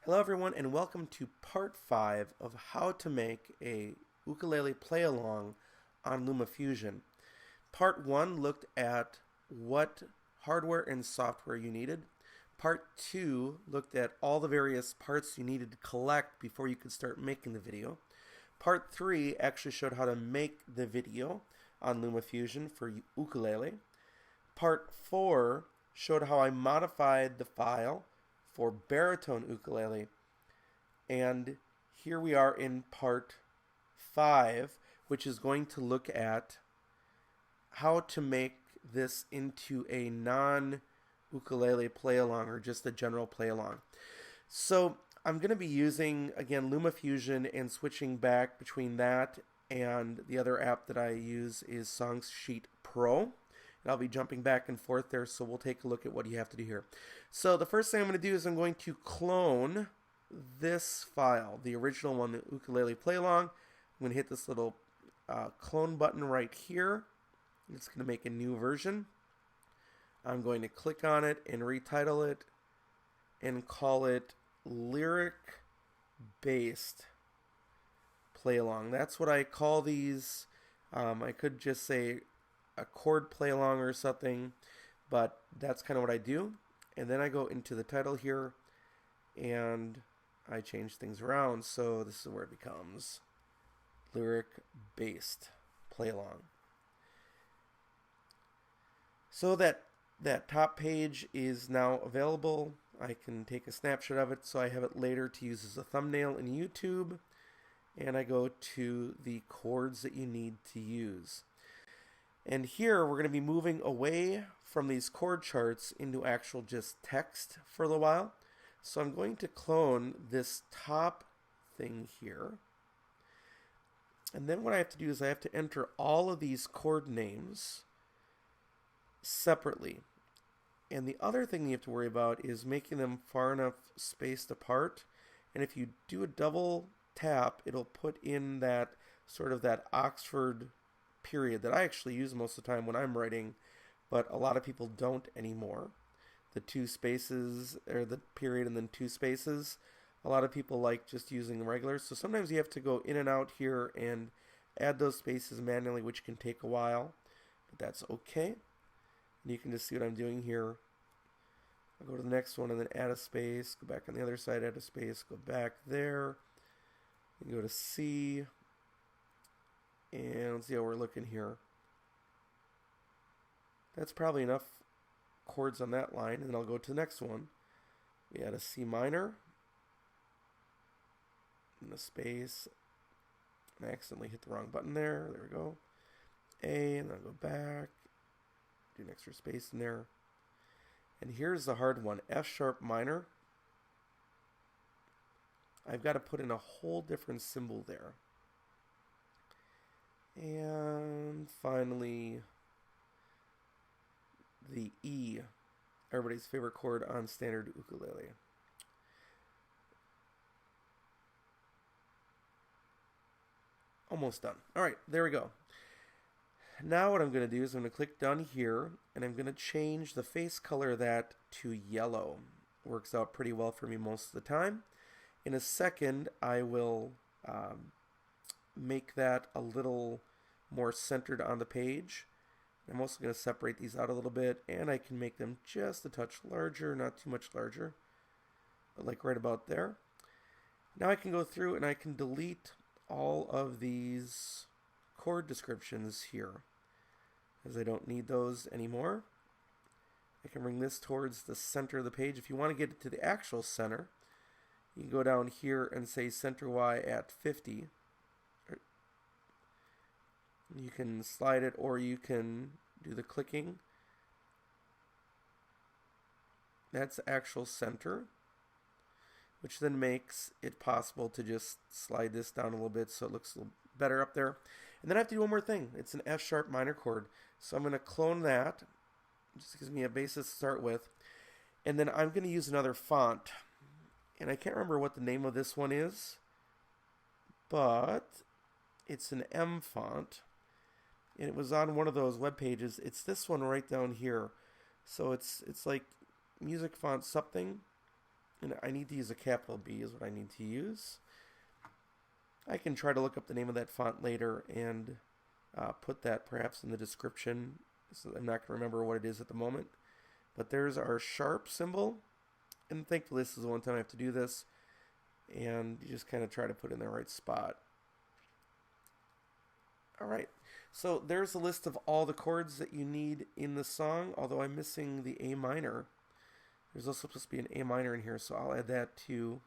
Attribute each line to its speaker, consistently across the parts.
Speaker 1: Hello everyone and welcome to part 5 of how to make a ukulele play-along on Luma Fusion. Part 1 looked at what hardware and software you needed. Part 2 looked at all the various parts you needed to collect before you could start making the video. Part 3 actually showed how to make the video on Luma Fusion for ukulele. Part 4 showed how I modified the file for baritone ukulele, and here we are in part 5, which is going to look at how to make this into a non-ukulele play-along or just a general play-along. So I'm going to be using, again, Luma Fusion and switching back between that and the other app that I use is Songsheet Pro. I'll be jumping back and forth there, so we'll take a look at what you have to do here. So the first thing I'm going to do is I'm going to clone this file, the original one, the ukulele play-along. I'm going to hit this little clone button right here. It's going to make a new version. I'm going to click on it and retitle it and call it lyric-based play-along. That's what I call these. I could just say a chord play along or something, but that's kind of what I do. And then I go into the title here and I change things around, so this is where it becomes lyric based play along. So that top page is now available. I can take a snapshot of it so I have it later to use as a thumbnail in YouTube, and I go to the chords that you need to use. And here we're going to be moving away from these chord charts into actual just text for a little while. So I'm going to clone this top thing here. And then what I have to do is I have to enter all of these chord names separately. And the other thing you have to worry about is making them far enough spaced apart. And if you do a double tap, it'll put in that sort of that Oxford period that I actually use most of the time when I'm writing, but a lot of people don't anymore. The two spaces, or the period and then two spaces, a lot of people like just using regular. So sometimes you have to go in and out here and add those spaces manually, which can take a while, but that's okay. And you can just see what I'm doing here. I'll go to the next one and then add a space, go back on the other side, add a space, go back there, and go to C. And let's see how we're looking here. That's probably enough chords on that line. And then I'll go to the next one. We add a C minor. And a space. And I accidentally hit the wrong button there. There we go. A, and then I'll go back. Do an extra space in there. And here's the hard one. F sharp minor. I've got to put in a whole different symbol there. And finally, the E, everybody's favorite chord on standard ukulele. Almost done. All right, there we go. Now what I'm going to do is I'm going to click done here, and I'm going to change the face color of that to yellow. Works out pretty well for me most of the time. In a second, I will make that a little more centered on the page. I'm also going to separate these out a little bit, and I can make them just a touch larger, not too much larger, but like right about there. Now I can go through and I can delete all of these chord descriptions here, as I don't need those anymore. I can bring this towards the center of the page. If you want to get it to the actual center, you can go down here and say center Y at 50. You can slide it, or you can do the clicking. That's actual center, which then makes it possible to just slide this down a little bit so it looks a little better up there. And then I have to do one more thing. It's an F sharp minor chord. So I'm going to clone that. It just gives me a basis to start with. And then I'm going to use another font. And I can't remember what the name of this one is, but it's an M font. And it was on one of those web pages. It's this one right down here. So it's like music font something. And I need to use a capital B is what I need to use. I can try to look up the name of that font later and put that perhaps in the description. So I'm not going to remember what it is at the moment. But there's our sharp symbol. And thankfully this is the one time I have to do this. And you just kind of try to put it in the right spot. Alright, so there's a list of all the chords that you need in the song, although I'm missing the A minor. There's also supposed to be an A minor in here, so I'll add that too.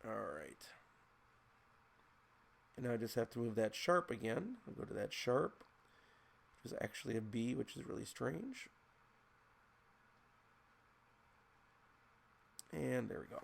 Speaker 1: Alright. And now I just have to move that sharp again. I'll go to that sharp, which is actually a B, which is really strange. And there we go.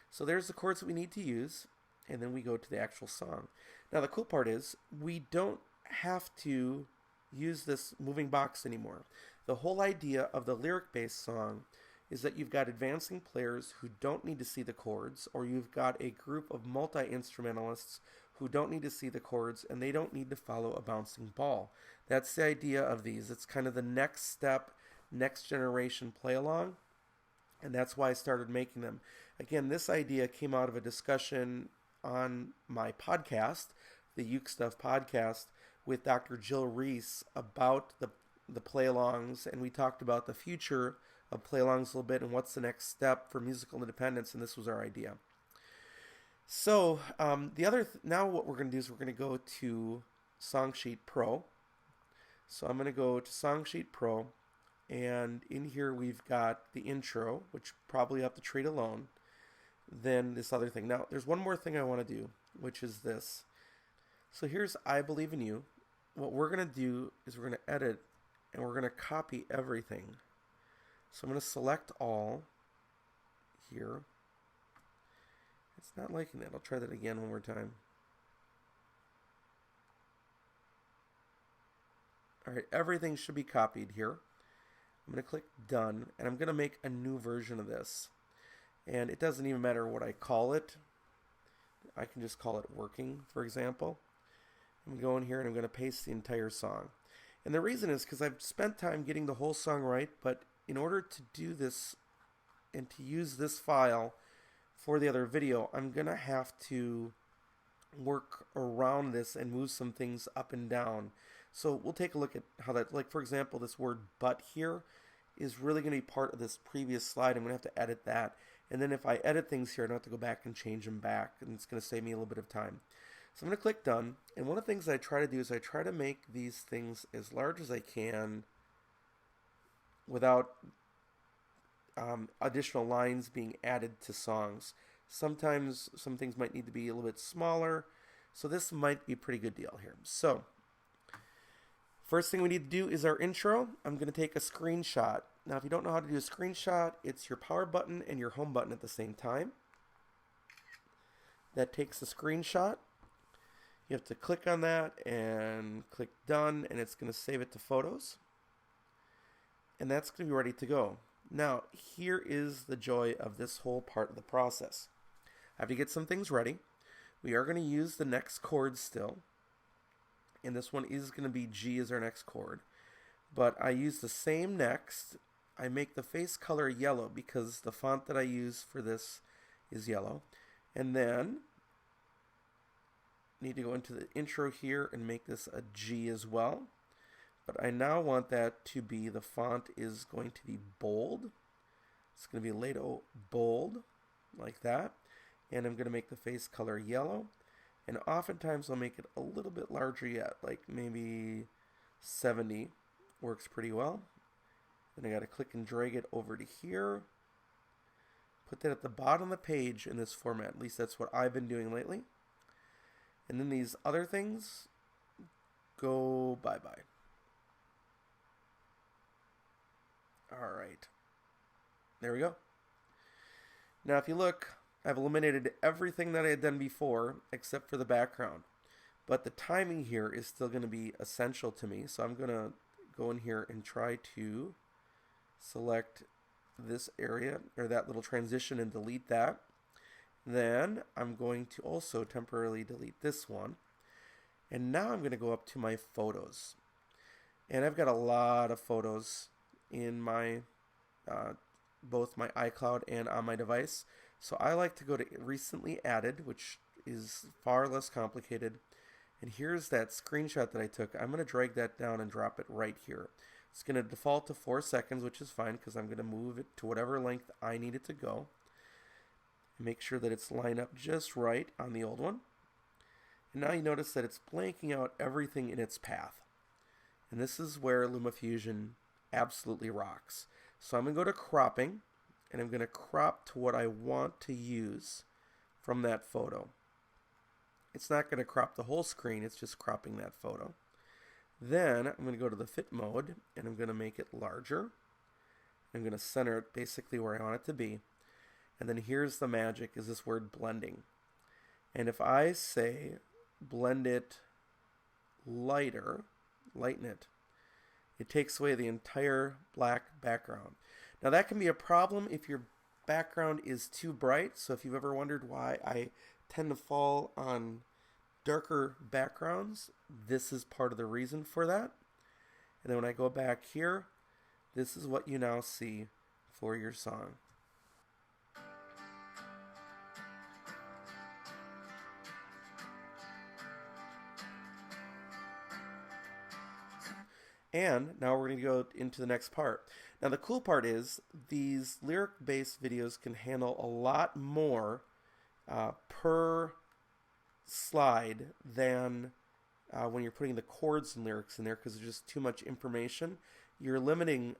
Speaker 1: So there's the chords that we need to use, and then we go to the actual song. Now the cool part is we don't have to use this moving box anymore. The whole idea of the lyric-based song is that you've got advancing players who don't need to see the chords, or you've got a group of multi-instrumentalists who don't need to see the chords, and they don't need to follow a bouncing ball. That's the idea of these. It's kind of the next step, next generation play-along. And that's why I started making them. Again, this idea came out of a discussion on my podcast, the UkeStuff Podcast, with Dr. Jill Reese about the play-alongs, and we talked about the future of play-alongs a little bit and what's the next step for musical independence, and this was our idea. So now what we're going to do is we're going to go to Songsheet Pro. So I'm going to go to Songsheet Pro. And in here we've got the intro, which probably have to treat alone. Then this other thing. Now, there's one more thing I want to do, which is this. So here's I Believe in You. What we're going to do is we're going to edit, and we're going to copy everything. So I'm going to select all here. It's not liking that. I'll try that again one more time. All right, everything should be copied here. I'm going to click Done, and I'm going to make a new version of this. And it doesn't even matter what I call it. I can just call it Working, for example. I'm going here, and I'm going to paste the entire song. And the reason is because I've spent time getting the whole song right, but in order to do this and to use this file for the other video, I'm going to have to work around this and move some things up and down. So we'll take a look at how that, like for example, this word but here is really going to be part of this previous slide. I'm going to have to edit that. And then if I edit things here, I don't have to go back and change them back, and it's going to save me a little bit of time. So I'm going to click Done. And one of the things I try to do is I try to make these things as large as I can without additional lines being added to songs. Sometimes some things might need to be a little bit smaller. So this might be a pretty good deal here. So first thing we need to do is our intro. I'm going to take a screenshot. Now, if you don't know how to do a screenshot, it's your power button and your home button at the same time. That takes the screenshot. You have to click on that and click Done, and it's going to save it to Photos. And that's going to be ready to go. Now, here is the joy of this whole part of the process. I have to get some things ready. We are going to use the next chord still. And this one is going to be G as our next chord. But I use the same next. I make the face color yellow because the font that I use for this is yellow. And then need to go into the intro here and make this a G as well. But I now want that to be, the font is going to be bold. It's going to be Lato bold, like that. And I'm going to make the face color yellow. And oftentimes I'll make it a little bit larger yet, like maybe 70 works pretty well. Then I got to click and drag it over to here. Put that at the bottom of the page in this format. At least that's what I've been doing lately. And then these other things go bye-bye. Alright. There we go. Now if you look, I've eliminated everything that I had done before except for the background. But the timing here is still going to be essential to me. So I'm going to go in here and try to select this area or that little transition and delete that. Then I'm going to also temporarily delete this one. And now I'm going to go up to my photos. And I've got a lot of photos in my both my iCloud and on my device. So I like to go to recently added, which is far less complicated. And here's that screenshot that I took. I'm going to drag that down and drop it right here. It's going to default to 4 seconds, which is fine because I'm going to move it to whatever length I need it to go. Make sure that it's lined up just right on the old one. And now you notice that it's blanking out everything in its path. And this is where Luma Fusion absolutely rocks. So I'm going to go to cropping, and I'm going to crop to what I want to use from that photo. It's not going to crop the whole screen, it's just cropping that photo. Then I'm going to go to the fit mode, and I'm going to make it larger. I'm going to center it basically where I want it to be. And then here's the magic, is this word blending. And if I say blend it lighter, lighten it, it takes away the entire black background. Now that can be a problem if your background is too bright. So if you've ever wondered why I tend to fall on darker backgrounds, this is part of the reason for that. And then when I go back here, this is what you now see for your song. And now we're going to go into the next part. Now the cool part is these lyric-based videos can handle a lot more per slide than when you're putting the chords and lyrics in there, because there's just too much information. You're eliminating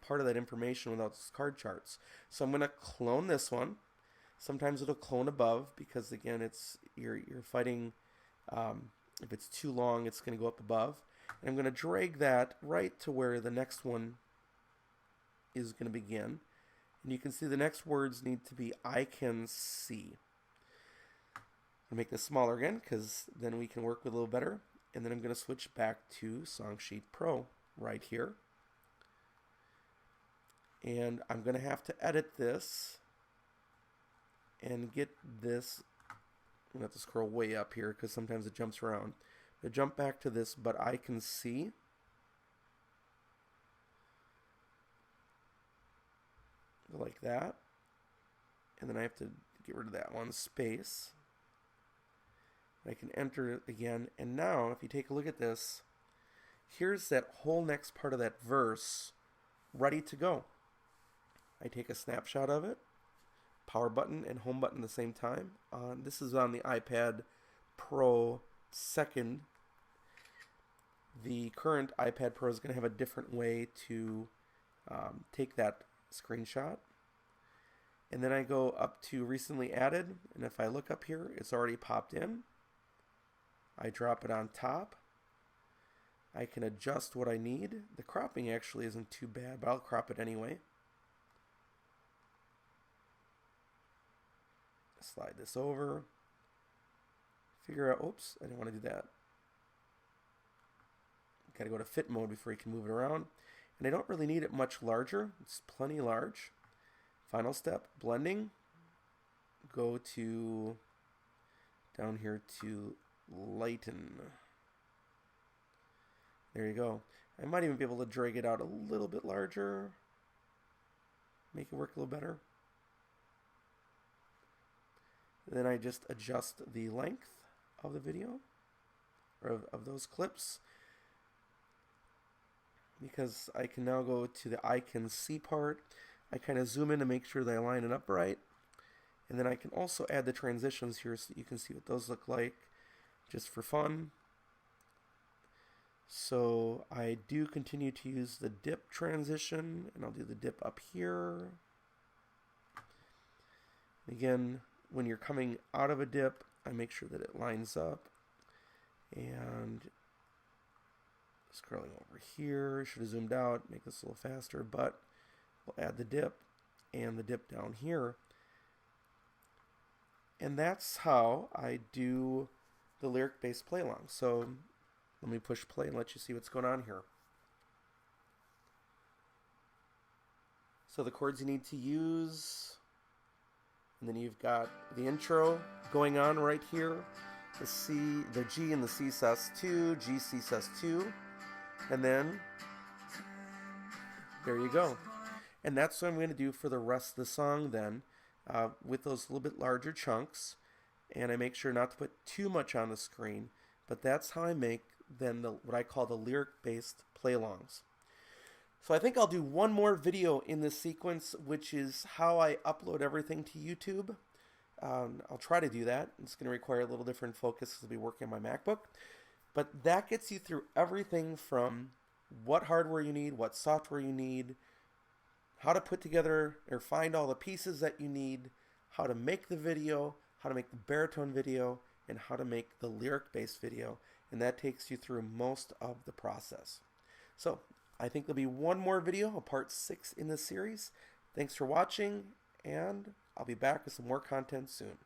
Speaker 1: part of that information without those card charts. So I'm going to clone this one. Sometimes it'll clone above because again it's you're fighting. If it's too long, it's going to go up above. And I'm going to drag that right to where the next one is going to begin. And you can see the next words need to be I can see. I'll make this smaller again because then we can work with a little better. And then I'm going to switch back to Songsheet Pro right here. And I'm going to have to edit this and get this. I'm going to have to scroll way up here because sometimes it jumps around. To jump back to this, but I can see. Like that. And then I have to get rid of that one space. I can enter it again. And now, if you take a look at this, here's that whole next part of that verse ready to go. I take a snapshot of it. Power button and home button at the same time. This is on the iPad Pro 2nd. The current iPad Pro is going to have a different way to take that screenshot. And then I go up to recently added, and if I look up here, it's already popped in. I drop it on top. I can adjust what I need. The cropping actually isn't too bad, but I'll crop it anyway. Slide this over. Figure out, oops, I didn't want to do that. Got to go to fit mode before you can move it around. And I don't really need it much larger. It's plenty large. Final step, blending. Go to down here to lighten. There you go. I might even be able to drag it out a little bit larger. Make it work a little better. Then I just adjust the length of the video, or of those clips, because I can now go to the I can see part. I kind of zoom in to make sure that I line it up right, and then I can also add the transitions here so that you can see what those look like just for fun. So I do continue to use the dip transition, and I'll do the dip up here. Again, when you're coming out of a dip, I make sure that it lines up. And scrolling over here, should have zoomed out, make this a little faster, but we'll add the dip and the dip down here. And that's how I do the lyric-based play along. So let me push play and let you see what's going on here. So the chords you need to use, and then you've got the intro going on right here. the C, the G and the C sus2, G C sus2, and then there you go. And that's what I'm going to do for the rest of the song then, with those little bit larger chunks. And I make sure not to put too much on the screen, but that's how I make then what I call the lyric-based play-alongs. So I think I'll do one more video in this sequence, which is how I upload everything to YouTube. I'll try to do that. It's going to require a little different focus because I'll be working on my MacBook. But that gets you through everything from what hardware you need, what software you need, how to put together or find all the pieces that you need, how to make the video, how to make the baritone video, and how to make the lyric-based video. And that takes you through most of the process. So I think there'll be one more video, a part 6 in this series. Thanks for watching, and I'll be back with some more content soon.